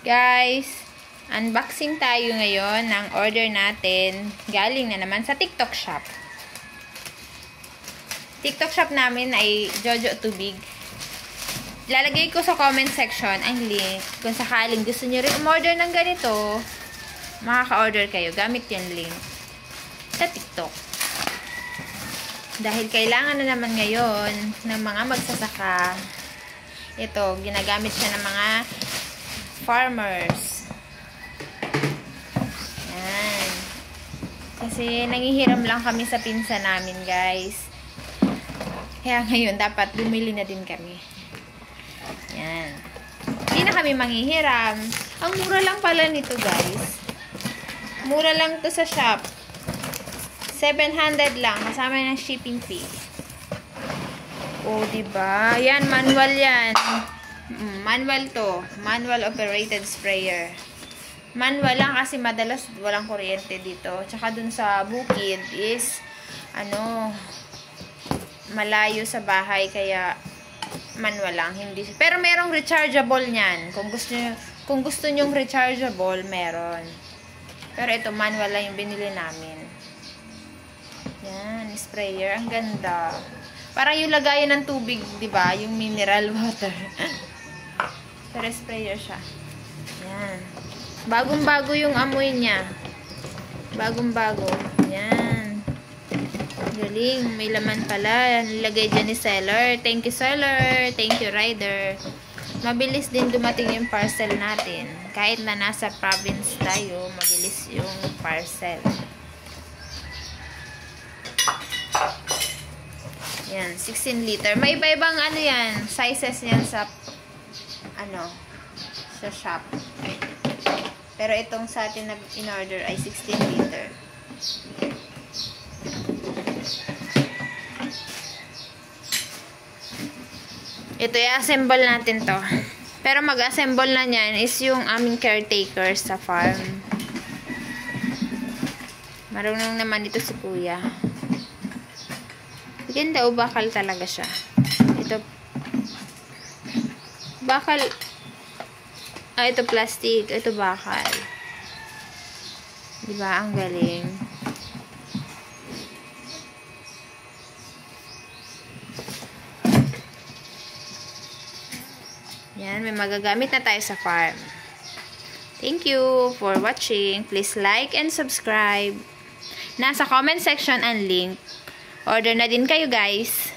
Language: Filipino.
Guys, unboxing tayo ngayon ng order natin. Galing na naman sa TikTok shop. TikTok shop namin ay Jojo Tubig. Lalagay ko sa comment section ang link. Kung sakaling gusto nyo rin umorder ng ganito, makaka-order kayo gamit yung link sa TikTok. Dahil kailangan na naman ngayon ng mga magsasaka. Ito, ginagamit siya ng mga farmers. Yan. Kasi nangihiram lang kami sa pinsa namin, guys. Kaya ngayon, dapat bumili na din kami. Yan. Hindi na kami manghihiram. Ang mura lang pala nito, guys. Mura lang to sa shop. 700 lang. Kasama ng shipping fee. O, diba? Yan, manual yan. Manual to. Manual operated sprayer. Manual lang kasi madalas walang kuryente dito. Tsaka dun sa bukid is, malayo sa bahay. Kaya, manual lang. Hindi. Pero merong rechargeable niyan. Kung gusto nyong rechargeable, meron. Pero ito, manual lang yung binili namin. Yan, sprayer. Ang ganda. Parang yung lagayan ng tubig, di ba? Yung mineral water. Pero sprayer siya. Yan. Bagong-bago yung amoy niya. Bagong-bago. Yan. Galing. May laman pala. Nilagay dyan ni seller. Thank you, seller. Thank you, rider. Mabilis din dumating yung parcel natin. Kahit na nasa province tayo, mabilis yung parcel. Yan, 16 liter. May iba-ibang yan, sizes yan sa sa shop. Pero itong sa atin na in-order ay 16 liter. Ito, i-assemble natin to. Pero mag-assemble na niyan is yung aming caretaker sa farm. Marunong naman ito si kuya. Ganda o bakal talaga siya. Ito. Bakal. Ito plastic. Ito bakal. Diba? Ang galing. Yan. May magagamit na tayo sa farm. Thank you for watching. Please like and subscribe. Nasa comment section ang link. Order na din kayo, guys.